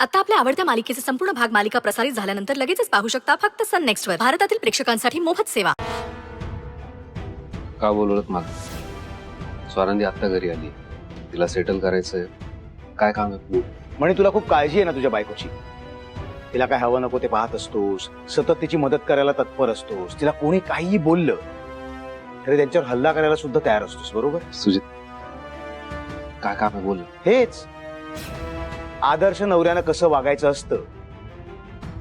आता आपल्या आवडत्या मालिकेचे संपूर्ण भाग मालिका प्रसारित झाल्यानंतर लगेचच पाहू शकता फक्त सन नेक्स्ट वर. भारतातील प्रेक्षकांसाठी मोफत सेवा. का बोलवत मला? स्वानंदी आत्ता घरी आली, तिला सेटल करायचंय. काय काम आहे? म्हणे तुला खूप काळजी आहे ना तुझ्या बायकोची. तिला काय हवं नको ते पाहत असतोस, सतत तिची मदत करायला तत्पर असतोस. तिला कोणी काहीही बोललं तरी त्यांच्यावर हल्ला करायला सुद्धा तयार असतोस, बरोबर? सुजित, काय काम आहे? बोल. हेच आदर्श नवऱ्यानं कसं वागायचं असतं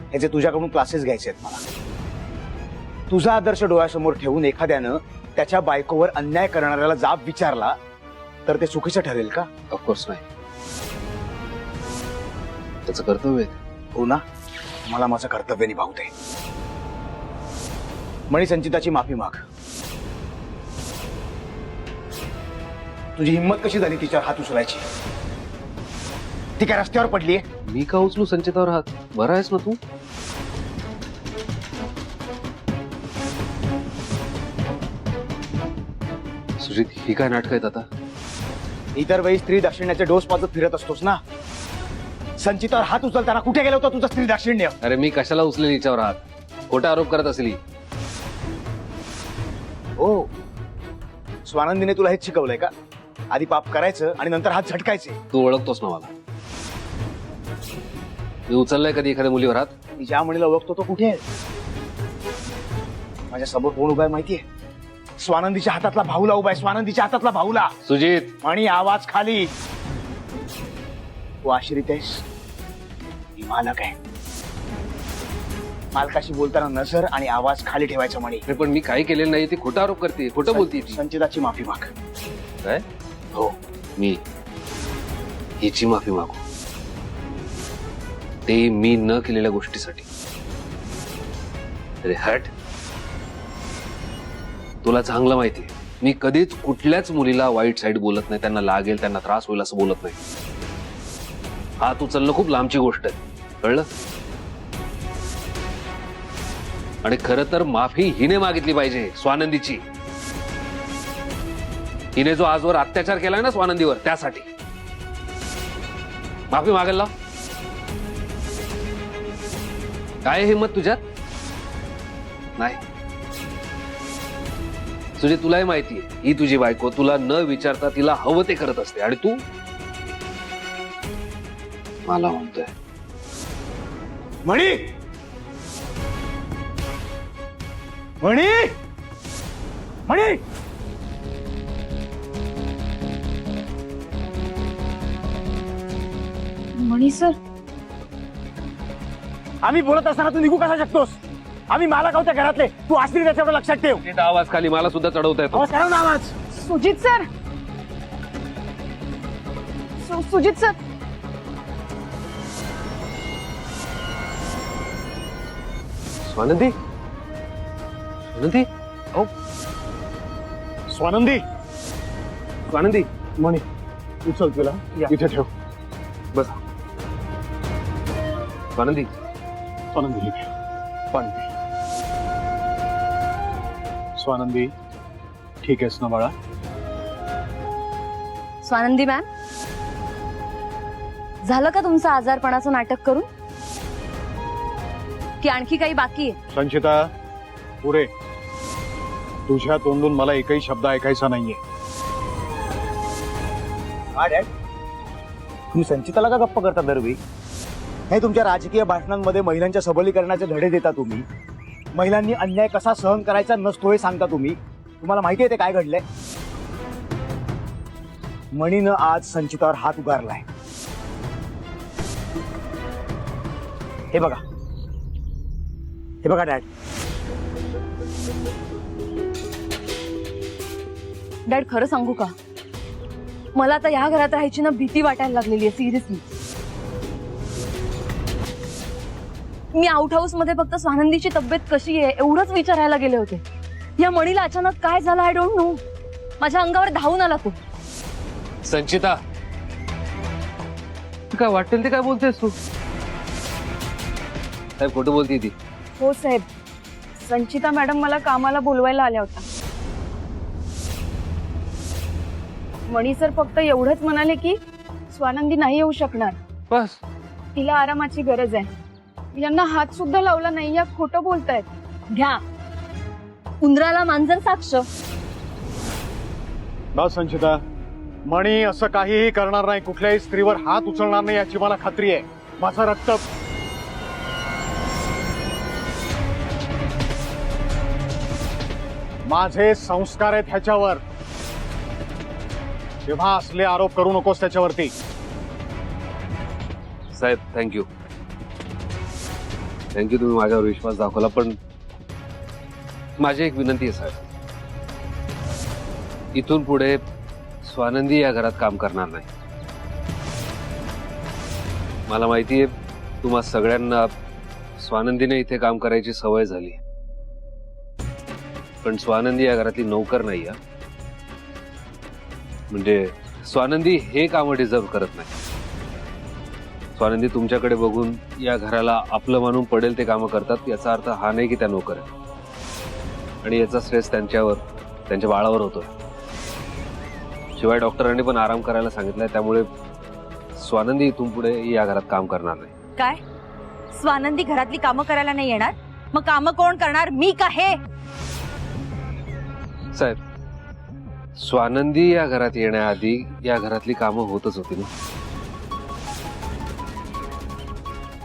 ह्याचे तुझ्याकडून क्लासेस घ्यायचे आहेत मला. तुझा आदर्श डोळ्यासमोर ठेवून एखाद्यानं त्याच्या बायकोवर अन्याय करणाऱ्याला जाब विचारला तर ते चुकीचं ठरेल का? ऑफकोर्स नाही, त्याचं कर्तव्य आहे. हो ना, मला माझं कर्तव्य निभावू दे. मणी, संचिताची माफी माग. तुझी हिंमत कशी झाली तिच्यावर हात उचलायची? ती काय रस्त्यावर पडलीये? मी का उचलू संचितावर हात? बरा आहेस ना तू? सुजित, ही काय नाटक आहेत आता? इतर वेळी स्त्री दाक्षिण्याचे डोस पाजत फिरत असतोस ना. संचितावर हात उचलताना कुठे गेला होता तुझा स्त्री दाक्षिण्य? अरे मी कशाला उचलेल हिच्यावर हात? खोटा आरोप करत असेल ही. हो, स्वानंदीने तुला हेच शिकवलंय का? आधी पाप करायचं आणि नंतर हात झटकायचे. तू ओळखतोस ना मला? मी उचललाय कधी एखाद्या मुलीवर हात? मी ज्या मुलीला ओळखतो तो कुठे आहे? माझ्या समोर कोण उभा आहे माहितीये? स्वानंदीच्या हातातला भाऊला उभा आहे. स्वानंदीच्या हातातला भाऊला. सुजित, आणि आवाज खाली. तू आश्रित आहेस, मी मालक आहे. मालकाशी बोलताना नजर आणि आवाज खाली ठेवायचा. म्हणे अरे पण मी काही केलेलं नाही. ती खोटा आरोप करते, खोटं बोलते ती. संचिताची माफी माग. काय? हो, मी हिची माफी मागू? ते मी न केलेल्या गोष्टीसाठी? अरे हट. तुला चांगलं माहितीये मी कधीच कुठल्याच मुलीला वाईट साईड बोलत नाही. त्यांना लागेल, त्यांना त्रास होईल असं बोलत नाही. हात उचलणं खूप लांबची गोष्ट आहे, कळलं? आणि खरं तर माफी हिने मागितली पाहिजे, स्वानंदीची. हिने जो आजवर अत्याचार केलाय ना स्वानंदीवर, त्यासाठी माफी मागायला. काय हिंमत तुझ्यात? नाही तुझे, तुलाही माहितीये ही तुझी बायको. तुला न विचारता तिला हवं ते करत असते आणि तू मला म्हणतोय. म्हणी, म्हणी, म्हणी. मणी सर, आम्ही बोलत असताना तू निघू कसा शकतोस? आम्ही मालक आहोत त्या घरातले. तू आश्रित त्याच्यावर लक्षात ठेव. तिचा आवाज खाली मला सुद्धा चढवता येतो. आवाज करा ना, आवाज. Sujit sir, Sujit sir. स्वानंदी, स्वानंदी, हो, स्वानंदी. स्वानंदी. म्हणी, उचल तुला इथे ठेव. बस. स्वानंदी, स्वानंदी, इथे पाणी पी. स्वानंदी, ठीक आहेस ना बाळा? स्वानंदी मॅम, झालं का तुमचं आजारपणाचं नाटक करून, की आणखी काही बाकी आहे? संचिता, पुढे. तुझ्या तोंडून मला एकही शब्द ऐकायचा नाहीये. तुम्ही संचिताला का गप्प करता दरवेळी? हे तुमच्या राजकीय भाषणांमध्ये महिलांच्या सबलीकरणाचे धडे देता तुम्ही. महिलांनी अन्याय कसा सहन करायचा नसतो हे सांगता तुम्ही. तुम्हाला माहिती आहे ते काय घडलंय? मणीनं आज संचितावर हात उगारलाय. हे बघा, हे बघा डॅड. डॅड, खरं सांगू का, मला आता या घरात राहायची ना भीती वाटायला लागलेली आहे. सिरियसली, मी आउट हाऊस मध्ये फक्त स्वानंदीची तब्येत कशी आहे एवढंच विचारायला गेले होते. या मणीला अचानक काय झालं आय डोंट नो. माझ्या अंगावर धावून आला तो. संचिता, काय वाटेल ते काय बोलतेस तू? साहेब, खोटं बोलते ती. हो साहेब, संचिता मॅडम मला कामाला बोलवायला आल्या होत्या. मणी सर फक्त एवढंच म्हणाले की स्वानंदी नाही येऊ शकणार. बस. तिला आरामाची गरज आहे. यांना हात सुद्धा लावला नाही या खोटं बोलतायत. घ्या उंदराला मांजर साक्ष. बस संचिता, मणी असं काहीही करणार नाही, कुठल्याही स्त्रीवर हात उचलणार नाही याची मला खात्री आहे. माझं रक्त माझे संस्कार आहेत ह्याच्यावर. तेव्हा असले आरोप करू नकोस त्याच्यावरती. साहेब थँक्यू तुम्ही माझ्यावर विश्वास दाखवला. पण माझी एक विनंती आहे साहेब, इथून पुढे स्वानंदी या घरात काम करणार नाही. मला माहिती आहे तुम्हा सगळ्यांना स्वानंदीने इथे काम करायची सवय झाली, पण स्वानंदी या घरातली नोकर नाही. म्हणजे स्वानंदी हे काम डिझर्व करत नाही. स्वानंदी तुमच्याकडे बघून या घराला आपलं मानून पडेल ते कामं करतात. याचा अर्थ हा नाही की त्या नोकर आहेत, आणि याचा स्ट्रेस त्यांच्यावर, त्यांच्या बाळावर होतोय. शिवाय डॉक्टरांनी पण आराम करायला सांगितलंय. त्यामुळे स्वानंदी इथून पुढे या घरात काम करणार नाही. काय स्वानंदी घरातली कामं करायला नाही येणार? मग कामं कोण करणार, मी का हे? साहेब, स्वानंदी या घरात येण्याआधी या घरातली कामं होतच होती ना.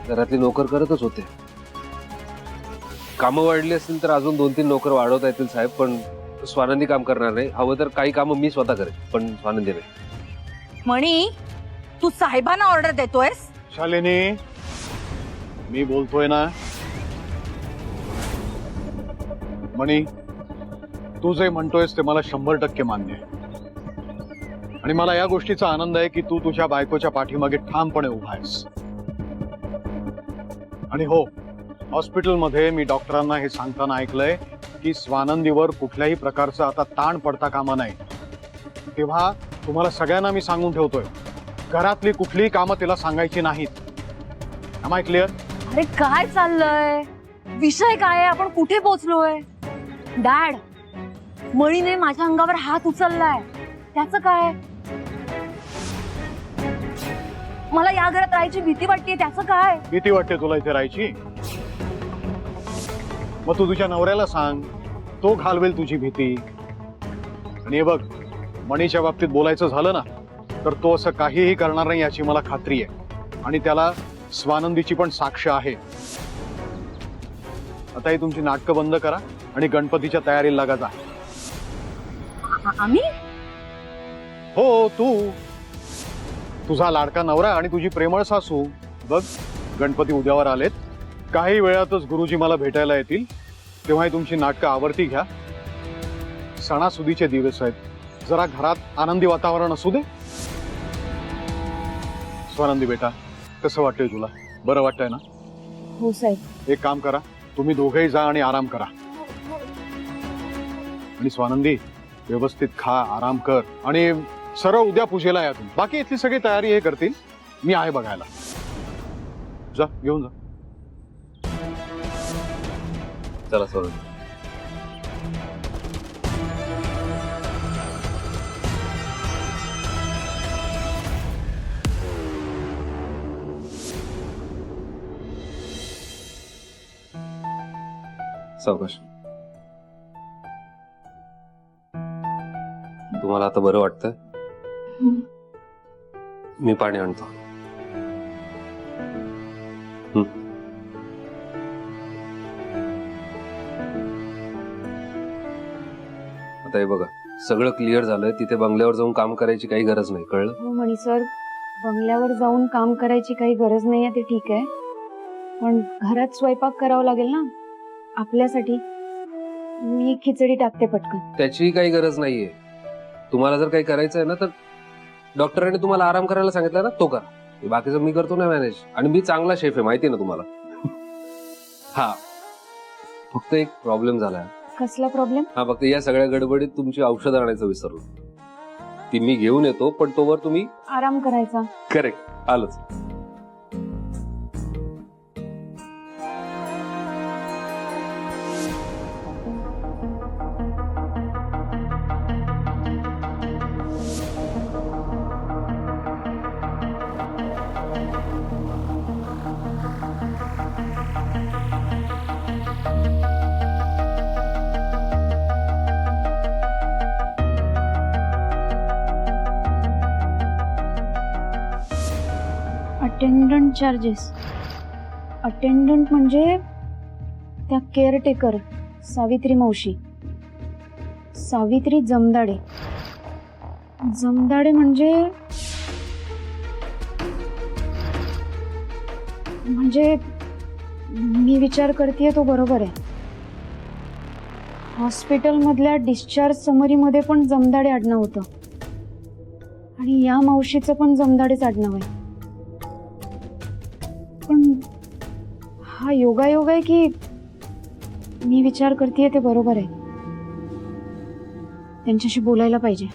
घरातली नोकर करतच होते. कामं वाढली असतील तर अजून 2-3 नोकर वाढवता येतील साहेब, पण स्वानंदी काम करणार नाही. हवं तर काही कामं मी स्वतः करेन, पण स्वानंदी नाही. मणी, तू साहेबांना ऑर्डर देतोयस? शालिनी, मी बोलतोय ना. मणी, तू जे म्हणतोयस ते मला 100% मान्य आहे, आणि मला या गोष्टीचा आनंद आहे की तू तुझ्या बायकोच्या पाठीमागे ठामपणे उभा आहेस. आणि हो, हॉस्पिटलमध्ये मी डॉक्टरांना हे सांगताना ऐकलंय की स्वानंदीवर कुठल्याही प्रकारचा आता ताण पडता कामा नाही. तेव्हा तुम्हाला सगळ्यांना मी सांगून ठेवतोय, घरातली कुठलीही कामं तिला सांगायची नाहीत. Am I clear? अरे काय चाललंय, विषय काय आहे, आपण कुठे पोहोचलोय? डॅड, मळीने माझ्या अंगावर हात उचललाय, त्याचं काय? मला या घरात राहायची भीती वाटते, त्याचं काय? भीती वाटते तुला इथे राहायची? मग तू तुझ्या नवऱ्याला सांग, तो घालवेल तुझी भीती. आणि हे बघ, मणीच्या बाबतीत बोलायचं झालं ना, तर तो असं काहीही करणार नाही याची मला खात्री आहे, आणि त्याला स्वानंदीची पण साक्ष आहे. आता ही तुमची नाटकं बंद करा आणि गणपतीच्या तयारीला लागा जा. आम्ही? हो, तू, तुझा लाडका नवरा आणि तुझी प्रेमळ सासू. बघ, गणपती उद्यावर आलेत. काही वेळातच गुरुजी मला भेटायला येतील. तेव्हा तुमची नाटकं आवर्ती घ्या. सणासुदीचे दिवस आहेत, जरा घरात आनंदी वातावरण असू दे. स्वानंदी बेटा, कसं वाटतंय तुला? बरं वाटतंय ना? हो साहेब. एक काम करा, तुम्ही दोघेही जा आणि आराम करा. आणि स्वानंदी, व्यवस्थित खा, आराम कर, आणि सरळ उद्या पूजेला या तुम्ही. बाकी इथली सगळी तयारी हे करतील, मी आहे बघायला. जा, घेऊन जा. चला स्वानंदी. सावकाश. तुम्हाला आता बरं वाटतंय? मी पाणी आणतो. आता हे बघा, सगळं क्लिअर झालंय. तिथे बंगल्यावर जाऊन काम करायची काही गरज नाही, कळलं? हो मणी सर, बंगल्यावर जाऊन काम करायची काही गरज नाहीये, ते ठीक आहे, पण घरात स्वयंपाक करावा लागेल ना आपल्यासाठी. मी खिचडी टाकते पटकन. त्याची काही गरज नाहीये. तुम्हाला जर काही करायचं आहे ना, तर डॉक्टरांनी तुम्हाला आराम करायला सांगितलं ना, तो करा. बाकीचं मी करतो ना मॅनेज, आणि मी चांगला शेफ आहे, माहिती ना तुम्हाला. हा, फक्त एक प्रॉब्लेम झाला. कसला प्रॉब्लेम? हा, फक्त या सगळ्या गडबडीत तुमची औषधं आणायचं विसरलो. ती मी घेऊन येतो, पण तोवर तुम्ही आराम करायचा. करेक्ट, आलंच. Attendant charges. अटेंडंट म्हणजे त्या केअरटेकर सावित्री मावशी. सावित्री जमदाडे. जमदाडे म्हणजे मी विचार करतेय तो बरोबर आहे. हॉस्पिटलमधल्या डिस्चार्ज समरीमध्ये पण जमदाडे आडनाव होतं आणि या मावशीचं पण जमदाडेच आडनाव आहे. पण हा योगायोग आहे की मी विचार करतेय ते बरोबर आहे. त्यांच्याशी बोलायला पाहिजे.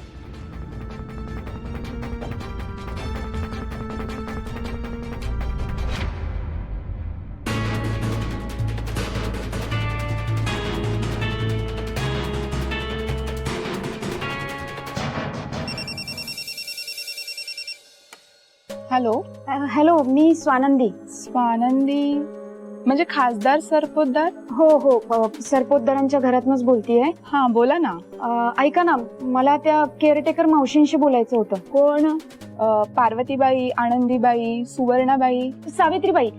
हॅलो. हॅलो, मी स्वानंदी. स्वानंदी म्हणजे खासदार सरपोतदार? हो, सरपोतदारांच्या घरातूनच बोलतीये. हा बोला ना. ऐका ना, मला त्या केअरटेकर मावशींशी बोलायचं होतं. कोण? पार्वतीबाई, आनंदीबाई, सुवर्णाबाई, सावित्रीबाई.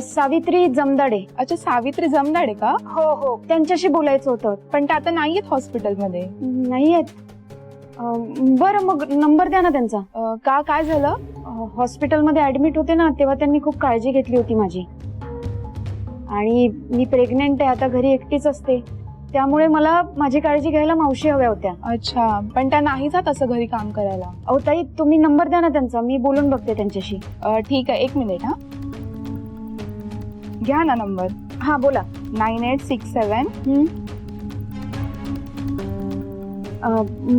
सावित्री जमदाडे. अच्छा सावित्री जमदाडे का? हो, त्यांच्याशी बोलायचं होतं. पण त्या आता नाहीयेत हॉस्पिटलमध्ये. नाही आहेत. बरं, मग नंबर द्या ना त्यांचा. का काय झालं? हॉस्पिटलमध्ये ऍडमिट होते ना, तेव्हा त्यांनी खूप काळजी घेतली होती माझी. आणि मी प्रेग्नेंट आहे, आता घरी एकटीच असते, त्यामुळे मला माझी काळजी घ्यायला मावशी हव्या होत्या. अच्छा, पण त्या नाही जात असं घरी काम करायला. अहो ताई, तुम्ही नंबर द्या ना त्यांचा, मी बोलून बघते त्यांच्याशी. ठीक आहे, 1 मिनिट. हा घ्या ना नंबर. हा बोला. 9867.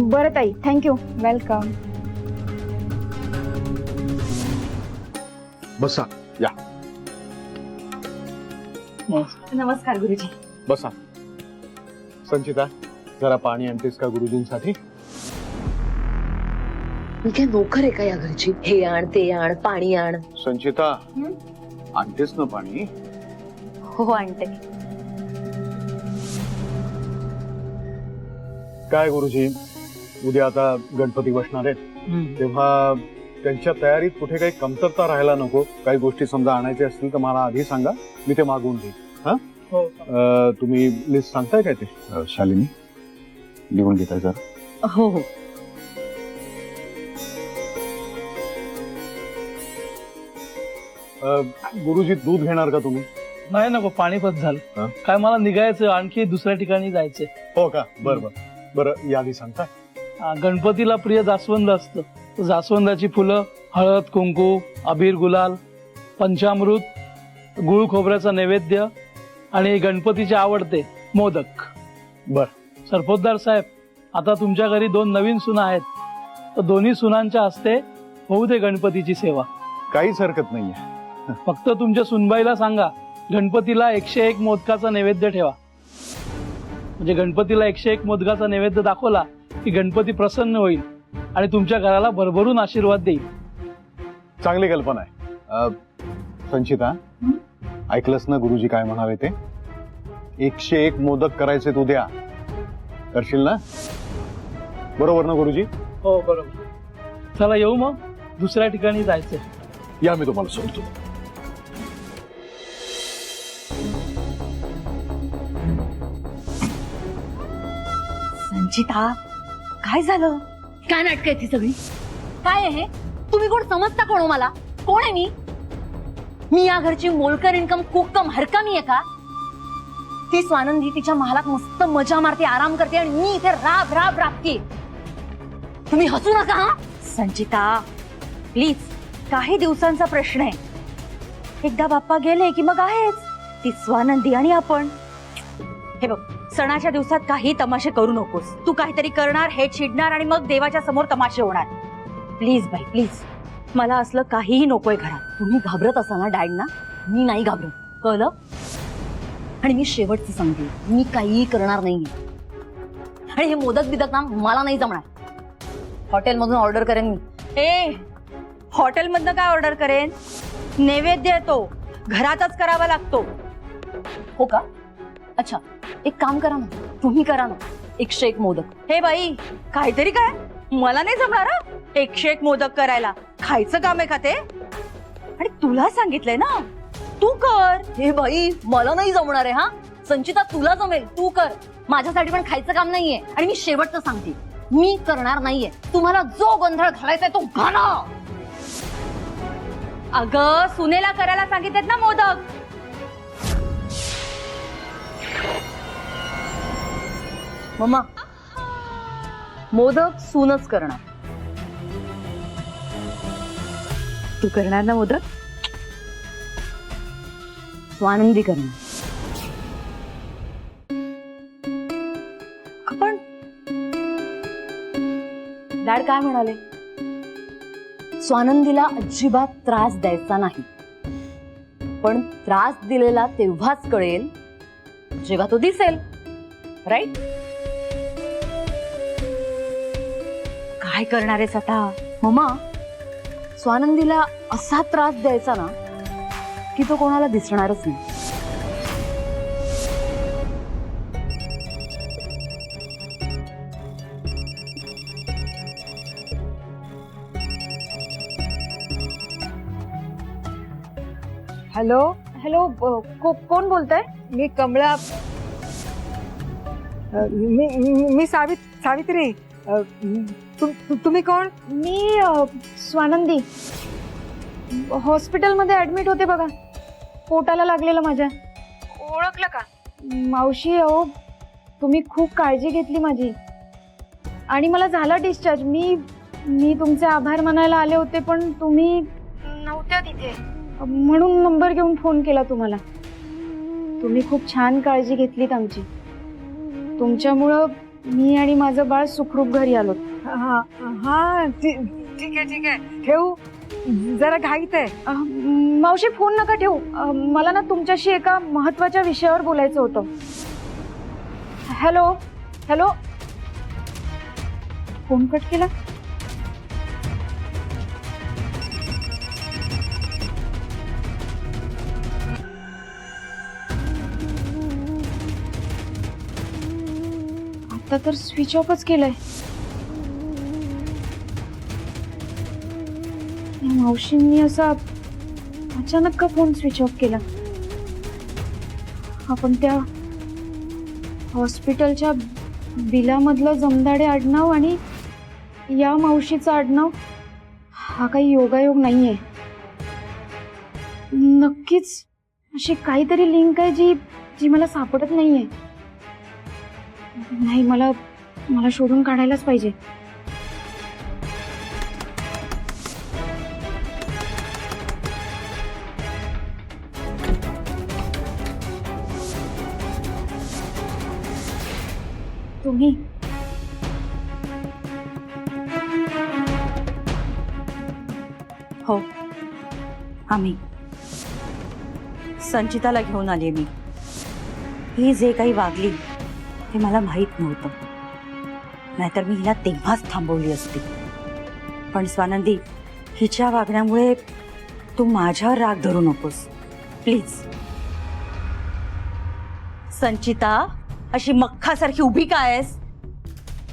बरं ताई, थँक्यू. वेलकम. बसा, या नमस्कार गुरुजी. बसा. संचिता, जरा पाणी आणतेस का गुरुजींसाठी? मी काय नोकर आहे का या घरची? हे आण ते आण, पाणी आण. संचिता, आणतेस ना पाणी? हो, आणते. काय गुरुजी, उद्या आता गणपती बसणार आहेत, तेव्हा त्यांच्या तयारीत कुठे काही कमतरता राहायला नको. काही गोष्टी समजा आणायच्या असतील तर मला आधी सांगा, मी ते मागवून घेईन. हा, तुम्ही लिस्ट सांगताय काय ते? शालिनी, लिहून घेताय जरा? हो. गुरुजी, दूध घेणार का तुम्ही? नाही नको, पाणीपत हा? झालं. काय मला निघायचं, आणखी दुसऱ्या ठिकाणी जायचंय. हो का? बरं, यादी सांगताय? गणपतीला प्रिय जास्वंद असतं. तर जास्वंदाची फुलं, हळद, कुंकू, अबीर, गुलाल, पंचामृत, गुळ खोबऱ्याचा नैवेद्य आणि गणपतीचे आवडते मोदक. बर. सरपोतदार साहेब, आता तुमच्या घरी 2 नवीन सुना आहेत, तर दोन्ही सुनांच्या हस्ते होऊ दे गणपतीची सेवा. काहीच हरकत नाहीये. फक्त तुमच्या सुनबाईला सांगा, गणपतीला 101 मोदकाचा नैवेद्य ठेवा. म्हणजे गणपतीला 101 मोदकाचा नैवेद्य दाखवला की गणपती प्रसन्न होईल आणि तुमच्या घराला भरभरून आशीर्वाद देईल. चांगली कल्पना आहे. संचिता, ऐकलंस ना गुरुजी काय म्हणाले ते? 101 मोदक करायचे उद्या. करशील ना? बरोबर ना गुरुजी? हो बरोबर. चला येऊ मग, दुसऱ्या ठिकाणी जायचंय. या, मी तुम्हाला सोडतो. संचिता, काय झालं? काय नाटक आहे ती सगळी? काय आहे? तुम्ही कोण समजता? कोण मला? कोण आहे मी या घरची मोलकर इन्कम कुक कम हरकामी आहे का? ती स्वानंदी तिच्या महालात मस्त मजा मारते, आराम करते आणि मी इथे राब राब राबते. तुम्ही हसू नका. हा संचिता, प्लीज, काही दिवसांचा प्रश्न आहे. एकदा बाप्पा गेले की मग आहेच ती स्वानंदी आणि आपण. हे बघ, सणाच्या दिवसात काही तमाशे करू नकोस. तू काहीतरी करणार, हे चिडणार आणि मग देवाच्या समोर तमाशे होणार. प्लीज बाई, प्लीज, मला असलं काहीही नकोय घरात. तुम्ही घाबरत असाल ना डॅडना, मी नाही घाबरत, कळलं? आणि मी शेवटचं सांगते, मी काहीही करणार नाही. आणि हे मोदक बिदक ना मला नाही जमणार. हॉटेलमधून ऑर्डर करेन मी. हॉटेलमधनं काय ऑर्डर करेन? नैवेद्य येतो, घरातच करावा लागतो. हो का? अच्छा, एक काम करा ना, तुम्ही करा ना 101 मोदक. हे बाई, काहीतरी काय, मला नाही जमणार 101 मोदक करायला. खायचं काम आहे का ते? आणि तुला सांगितलंय ना, तू कर. हे बाई, मला नाही जमणार आहे. हा संचिता, तुला जमेल, तू कर. माझ्यासाठी पण खायचं काम नाहीये. आणि मी शेवटचं सांगते, मी करणार नाहीये. तुम्हाला जो गोंधळ घालायचाय तो घाला. अगं, सुनेला करायला सांगितलेत ना मोदक. मम्मा, मोदक सूनच करणार. तू करणार ना मोदक? स्वानंदी करणार. आपण डॅड काय म्हणाले? स्वानंदीला अजिबात त्रास द्यायचा नाही, पण त्रास दिलेला तेव्हाच कळेल जेव्हा तो दिसेल. राईट? काय करणार आहेस आता मम्मा? स्वानंदीला असा त्रास द्यायचा ना की तो कोणाला दिसणारच नाही. हॅलो हॅलो, कोण बोलताय? मी कमळा. मी सावित्री. तुम्ही कोण? मी स्वानंदी. हॉस्पिटलमध्ये ऍडमिट होते बघा, पोटाला लागलेलं माझ्या. ओळखलं का? मावशी, अहो तुम्ही खूप काळजी घेतली माझी आणि मला झाला डिस्चार्ज. मी तुमचे आभार मानायला आले होते, पण तुम्ही नव्हत्या तिथे, म्हणून नंबर घेऊन फोन केला तुम्हाला. तुम्ही खूप छान काळजी घेतलीत आमची. तुमच्यामुळं मी आणि माझं बाळ सुखरूप घरी आलो. हा ठीक आहे. ठेवू? जरा घाईत आहे. मावशी, फोन नका ठेवू. मला ना तुमच्याशी एका महत्वाच्या विषयावर बोलायचं होतं. हॅलो हॅलो, फोन कट केला. आता तर स्विच ऑफच केलंय. मावशींनी असा अचानक का फोन स्विच ऑफ केला? आपण त्या हॉस्पिटलच्या बिलामधलं जमदाडे आडनाव आणि या मावशीचं आडनाव हा काही योगायोग नाहीये. नक्कीच अशी काहीतरी लिंक आहे जी मला सापडत नाहीये. नाही, मला शोधून काढायलाच पाहिजे. तुम्ही हो, आम्ही. संचिताला घेऊन आली मी. ही जे काही वागली ते मला माहित नव्हतं, नाहीतर मी हिला तेव्हाच थांबवली असती. पण स्वानंदी, हिच्या वागण्यामुळे तू माझ्यावर राग धरू नकोस प्लीज. संचिता, अशी मक्खासारखी उभी काय आहेस?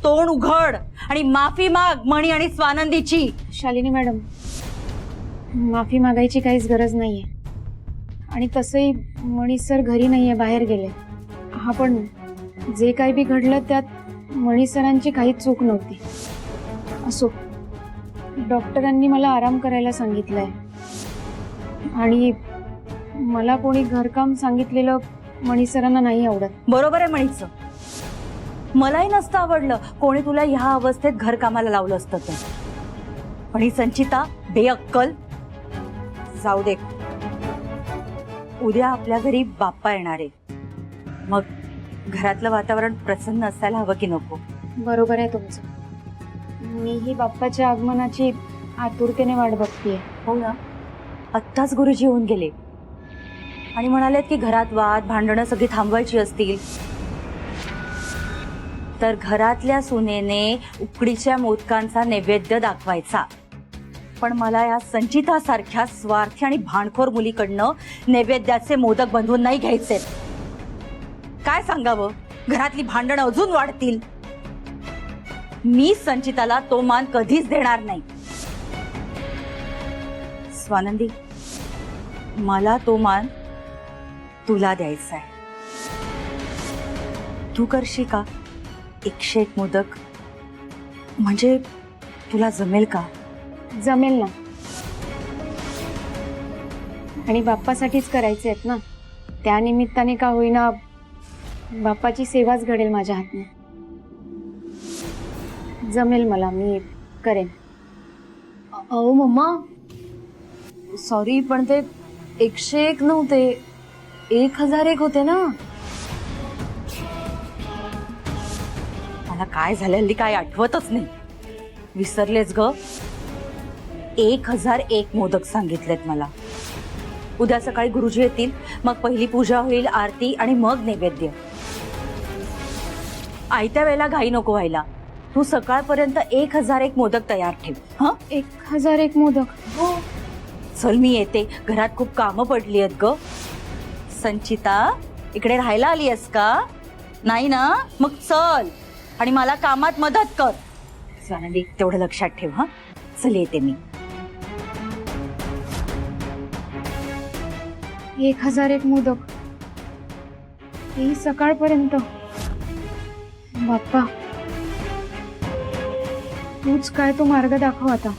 तोंड उघड आणि माफी माग मणी आणि स्वानंदीची. शालिनी मॅडम, माफी मागायची काहीच गरज नाहीये. आणि तसंही मनीष सर घरी नाहीये, बाहेर गेले. हा, पण जे काही बी घडलं त्यात मनीष सरांची काहीच चूक नव्हती. असो, डॉक्टरांनी मला आराम करायला सांगितलंय आणि मला कोणी घरकाम सांगितलेलं मनीष सरांना नाही आवडत. बरोबर आहे मणीचं. मलाही नसतं आवडलं कोणी तुला ह्या अवस्थेत घर कामाला लावलं असतं तर. पण ही संचिता बेअक्कल. जाऊ दे, उद्या आपल्या घरी बाप्पा येणार आहे, मग घरातलं वातावरण प्रसन्न असायला हवं की नको? बरोबर आहे तुमचं. मीही बाप्पाच्या आगमनाची आतुरतेने वाट बघतीये. हो ना, आत्ताच गुरुजी येऊन गेले आणि म्हणालेत की घरात वाद भांडणं सगळी थांबवायची असतील तर घरातल्या सुनेने उकडीच्या मोदकांचा नैवेद्य दाखवायचा. पण मला या संचिता सारख्या स्वार्थी आणि भांडखोर मुलीकडनं नैवेद्याचे मोदक बनवून नाही घ्यायचे. काय सांगावं, घरातली भांडणं अजून वाढतील. मी संचिताला तो मान कधीच देणार नाही. स्वानंदी, मला तो मान तुला द्यायचा आहे. तू करशी का 101 मोदक? म्हणजे तुला जमेल का? जमेल ना. आणि बाप्पासाठीच करायचे आहेत ना. त्या निमित्ताने का होईना बाप्पाची सेवाच घडेल माझ्या हातने. जमेल मला, मी करेन. अहो मम्मा सॉरी, पण ते 101 नव्हते, 1001 होते ना. मला काय झालं हल्ली काय आठवतच नाही. विसरलेच ग. 1001 मोदक सांगितलेत मला. उद्या सकाळी गुरुजी येतील, मग पहिली पूजा होईल, आरती आणि मग नैवेद्य. आयत्या वेळेला घाई नको व्हायला. तू सकाळपर्यंत 1001 मोदक तयार ठेव. हा, 1001 मोदक. हो. चल मी येते, घरात खूप कामं पडली आहेत ग. संचिता, इकडे राहायला आली आहेस का? नाही ना, मग चल आणि मला कामात मदत कर. स्वानंदी, तेवढं लक्षात ठेव. हा, चल येते मी. 1001 मोदक, तेही सकाळपर्यंत. बाप्पा, तूच काय तो मार्ग दाखव आता.